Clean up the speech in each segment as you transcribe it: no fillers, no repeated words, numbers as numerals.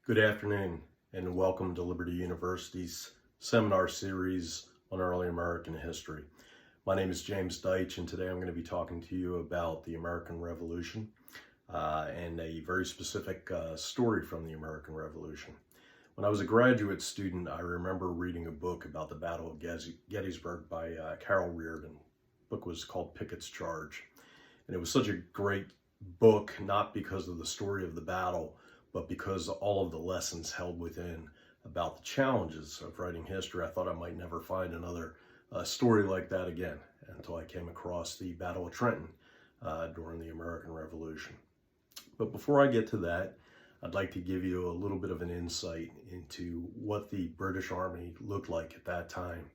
Good afternoon, and welcome to Liberty University's seminar series on early American history. My name is James Deitch, and today I'm going to be talking to you about the American Revolution and a very specific story from the American Revolution. When I was a graduate student, I remember reading a book about the Battle of Gettysburg by Carol Reardon. The book was called Pickett's Charge, and it was such a great book, not because of the story of the battle, but because all of the lessons held within about the challenges of writing history. I thought I might never find another story like that again until I came across the Battle of Trenton during the American Revolution. But before I get to that, I'd like to give you a little bit of an insight into what the British Army looked like at that time,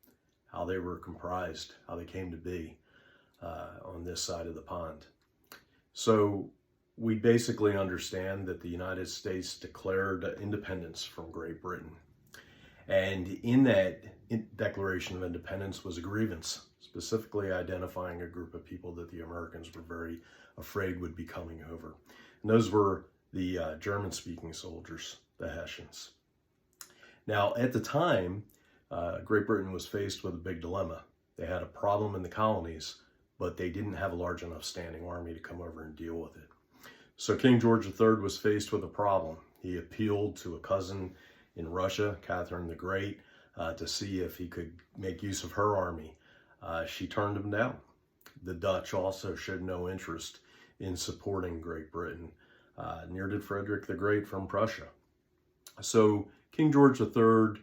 how they were comprised, how they came to be on this side of the pond. So we basically understand that the United States declared independence from Great Britain. And in that Declaration of Independence was a grievance, specifically identifying a group of people that the Americans were very afraid would be coming over. And those were the German-speaking soldiers, the Hessians. Now, at the time, Great Britain was faced with a big dilemma. They had a problem in the colonies, but they didn't have a large enough standing army to come over and deal with it. So King George III was faced with a problem. He appealed to a cousin in Russia, Catherine the Great, to see if he could make use of her army. She turned him down. The Dutch also showed no interest in supporting Great Britain. Neither did Frederick the Great from Prussia. So King George III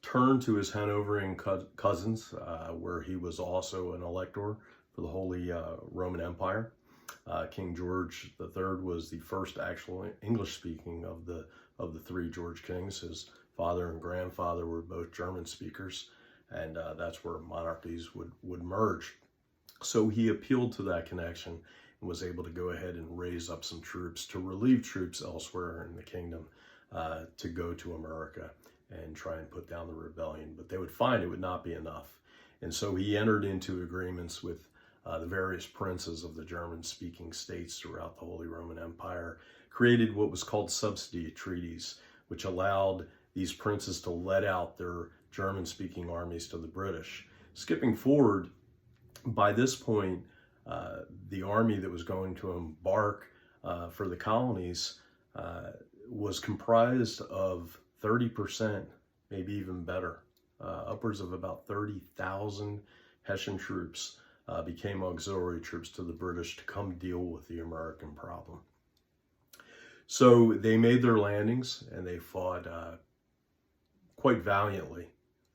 turned to his Hanoverian cousins, where he was also an elector for the Holy Roman Empire. King George III was the first actual English-speaking of the three George kings. His father and grandfather were both German speakers, and that's where monarchies would merge. So he appealed to that connection and was able to go ahead and raise up some troops to relieve troops elsewhere in the kingdom to go to America and try and put down the rebellion. But they would find it would not be enough. And so he entered into agreements with the various princes of the German-speaking states throughout the Holy Roman Empire, created what was called subsidy treaties, which allowed these princes to let out their German-speaking armies to the British. Skipping forward, by this point, the army that was going to embark for the colonies was comprised of 30%, maybe even better, upwards of about 30,000 Hessian troops became auxiliary troops to the British to come deal with the American problem. So they made their landings and they fought quite valiantly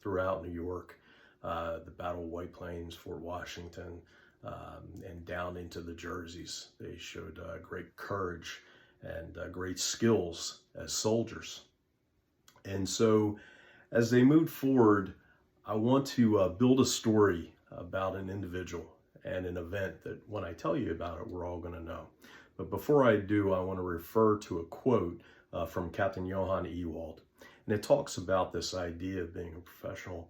throughout New York, the Battle of White Plains, Fort Washington, and down into the Jerseys. They showed great courage and great skills as soldiers. And so as they moved forward, I want to build a story about an individual and an event that when I tell you about it, we're all going to know. But before I do, I want to refer to a quote from Captain Johann Ewald. And it talks about this idea of being a professional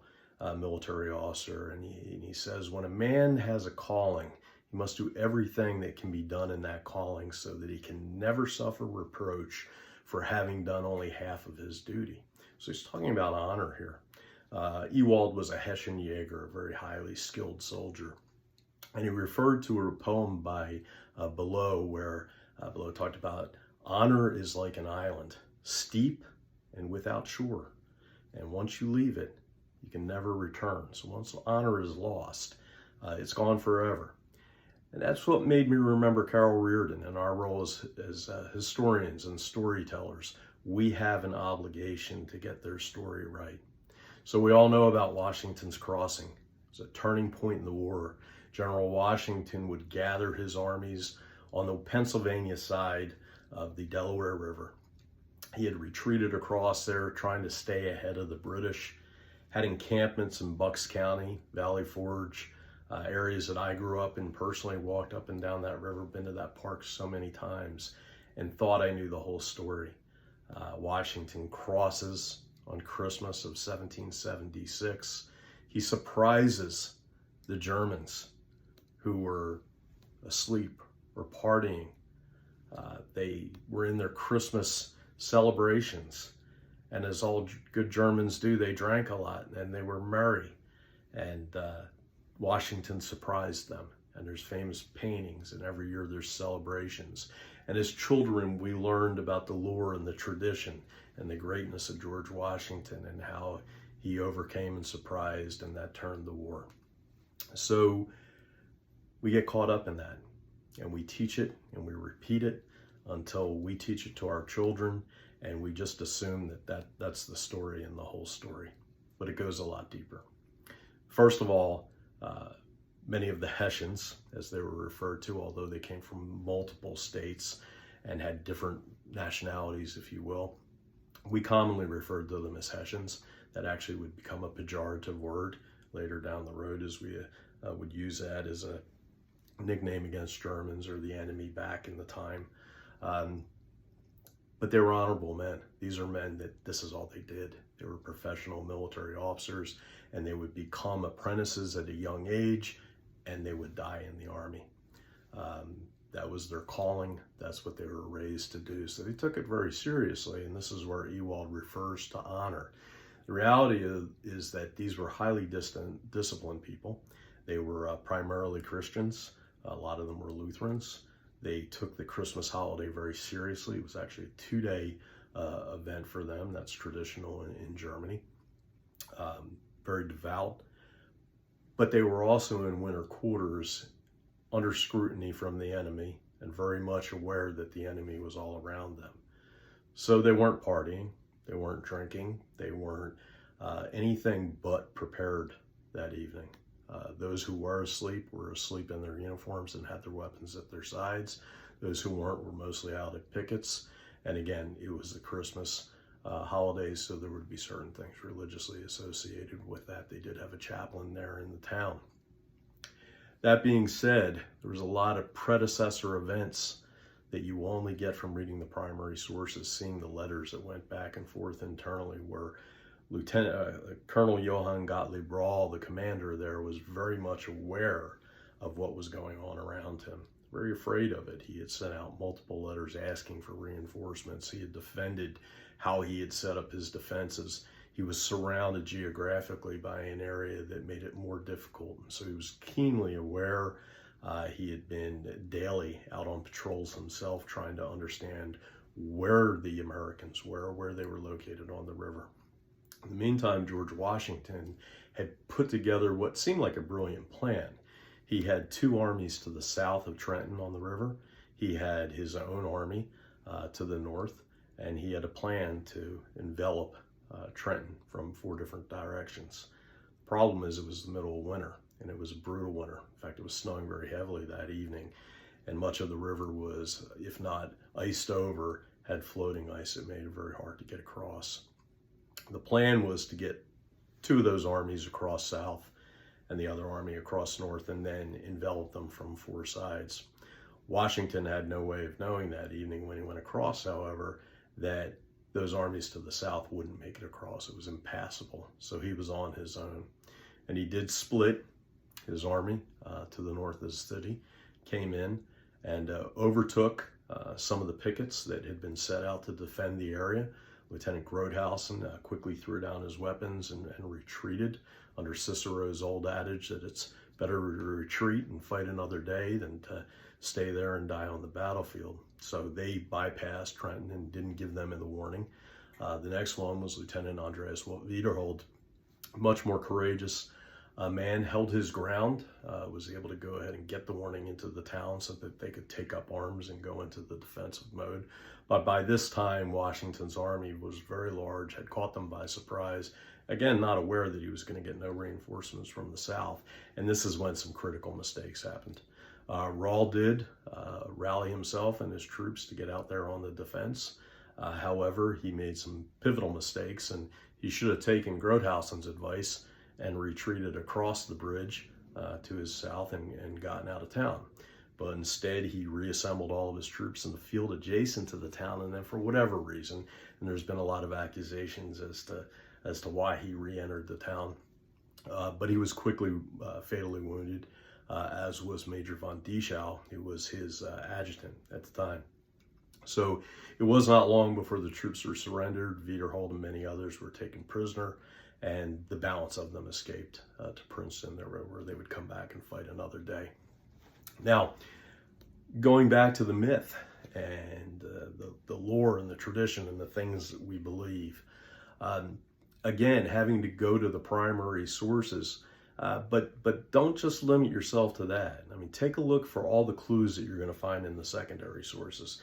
military officer. And he says, when a man has a calling, he must do everything that can be done in that calling so that he can never suffer reproach for having done only half of his duty. So he's talking about honor here. Ewald was a Hessian Jaeger, a very highly skilled soldier. And he referred to a poem by Below, where Below talked about honor is like an island, steep and without shore. And once you leave it, you can never return. So once honor is lost, it's gone forever. And that's what made me remember Carol Reardon and our role as historians and storytellers. We have an obligation to get their story right. So we all know about Washington's Crossing. It was a turning point in the war. General Washington would gather his armies on the Pennsylvania side of the Delaware River. He had retreated across there, trying to stay ahead of the British, had encampments in Bucks County, Valley Forge, areas that I grew up in, personally walked up and down that river, been to that park so many times, and thought I knew the whole story. Washington crosses on Christmas of 1776. He surprises the Germans who were asleep or partying. They were in their Christmas celebrations. And as all good Germans do, they drank a lot and they were merry. And Washington surprised them. And there's famous paintings, and every year there's celebrations. And as children, we learned about the lore and the tradition and the greatness of George Washington and how he overcame and surprised, and that turned the war. So we get caught up in that, and we teach it and we repeat it until we teach it to our children, and we just assume that's the story and the whole story. But it goes a lot deeper. First of all, many of the Hessians, as they were referred to, although they came from multiple states and had different nationalities, if you will, we commonly referred to them as Hessians. That actually would become a pejorative word later down the road, as we would use that as a nickname against Germans or the enemy back in the time. But they were honorable men. These are men that this is all they did. They were professional military officers, and they would become apprentices at a young age, and they would die in the army. That was their calling. That's what they were raised to do. So they took it very seriously, and this is where Ewald refers to honor. The reality is that these were highly disciplined people. They were primarily Christians. A lot of them were Lutherans. They took the Christmas holiday very seriously. It was actually a 2-day event for them. That's traditional in Germany. Very devout. But they were also in winter quarters under scrutiny from the enemy and very much aware that the enemy was all around them. So they weren't partying, they weren't drinking, they weren't anything but prepared that evening. Those who were asleep in their uniforms and had their weapons at their sides. Those who weren't were mostly out at pickets. And again, it was the Christmas holidays, so there would be certain things religiously associated with that. They did have a chaplain there in the town. That being said, there was a lot of predecessor events that you only get from reading the primary sources, seeing the letters that went back and forth internally, where Colonel Johann Gottlieb Brahl, the commander there, was very much aware of what was going on around him, very afraid of it. He had sent out multiple letters asking for reinforcements. He had defended how he had set up his defenses. He was surrounded geographically by an area that made it more difficult. So he was keenly aware. He had been daily out on patrols himself, trying to understand where the Americans were, where they were located on the river. In the meantime, George Washington had put together what seemed like a brilliant plan. He had 2 armies to the south of Trenton on the river. He had his own army to the north, and he had a plan to envelop Trenton from 4 different directions. The problem is it was the middle of winter, and it was a brutal winter. In fact, it was snowing very heavily that evening, and much of the river was, if not iced over, had floating ice that made it very hard to get across. The plan was to get 2 of those armies across south and the other army across north, and then envelop them from 4 sides. Washington had no way of knowing that evening when he went across, however, that those armies to the south wouldn't make it across. It was impassable. So he was on his own. And he did split his army to the north of the city, came in and overtook some of the pickets that had been set out to defend the area. Lieutenant Grodhausen quickly threw down his weapons and retreated under Cicero's old adage that it's better to retreat and fight another day than to stay there and die on the battlefield. So they bypassed Trenton and didn't give them the warning. The next one was Lieutenant Andreas Wiederhold, much more courageous man, held his ground, was able to go ahead and get the warning into the town so that they could take up arms and go into the defensive mode. But by this time, Washington's army was very large, had caught them by surprise, again, not aware that he was going to get no reinforcements from the south. And this is when some critical mistakes happened. Rahl did rally himself and his troops to get out there on the defense. However, he made some pivotal mistakes, and he should have taken Grodhausen's advice and retreated across the bridge to his south and gotten out of town. But instead, he reassembled all of his troops in the field adjacent to the town, and then for whatever reason, and there's been a lot of accusations as to why he re-entered the town, but he was quickly fatally wounded, as was Major von Dieschau, who was his adjutant at the time. So it was not long before the troops were surrendered. Viederhold and many others were taken prisoner, and the balance of them escaped to Princeton, where they would come back and fight another day. Now, going back to the myth and the lore and the tradition and the things that we believe, again, having to go to the primary sources, but don't just limit yourself to that. I mean, take a look for all the clues that you're going to find in the secondary sources.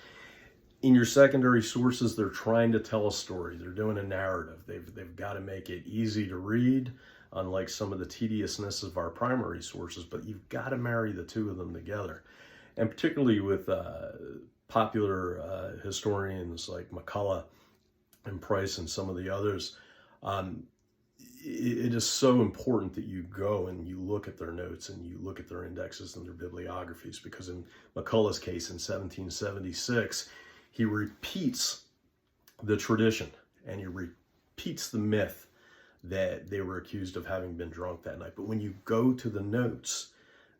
In your secondary sources, they're trying to tell a story. They're doing a narrative. They've got to make it easy to read, unlike some of the tediousness of our primary sources, but you've got to marry the two of them together. And particularly with popular historians like McCullough and Price and some of the others, it is so important that you go and you look at their notes and you look at their indexes and their bibliographies, because in McCullough's case in 1776, he repeats the tradition and he repeats the myth that they were accused of having been drunk that night. But when you go to the notes,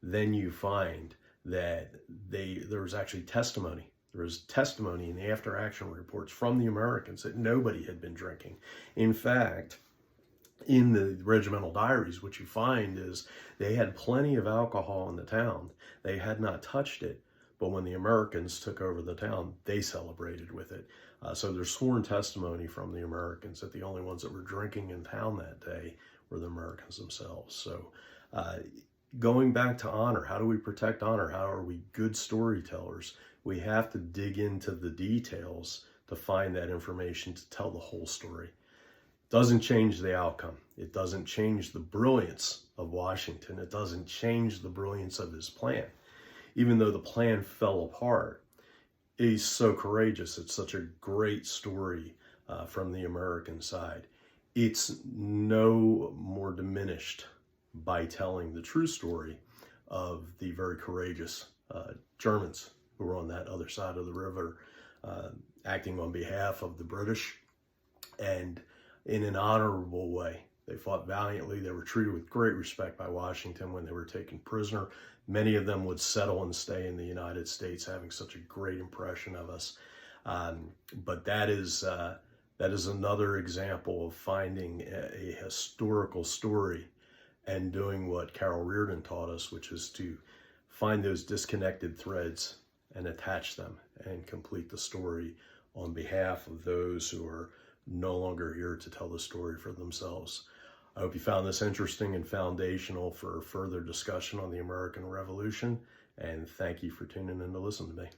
then you find that there was actually testimony. There was testimony in the after-action reports from the Americans that nobody had been drinking. In fact, in the regimental diaries, what you find is they had plenty of alcohol in the town. They had not touched it, but when the Americans took over the town, they celebrated with it. So there's sworn testimony from the Americans that the only ones that were drinking in town that day were the Americans themselves. So going back to honor, how do we protect honor? How are we good storytellers? We have to dig into the details to find that information to tell the whole story. Doesn't change the outcome. It doesn't change the brilliance of Washington. It doesn't change the brilliance of his plan. Even though the plan fell apart, he's so courageous. It's such a great story from the American side. It's no more diminished by telling the true story of the very courageous Germans who were on that other side of the river, acting on behalf of the British, and in an honorable way. They fought valiantly. They were treated with great respect by Washington when they were taken prisoner. Many of them would settle and stay in the United States, having such a great impression of us. But that is another example of finding a historical story and doing what Carol Reardon taught us, which is to find those disconnected threads and attach them and complete the story on behalf of those who are no longer here to tell the story for themselves. I hope you found this interesting and foundational for further discussion on the American Revolution, and thank you for tuning in to listen to me.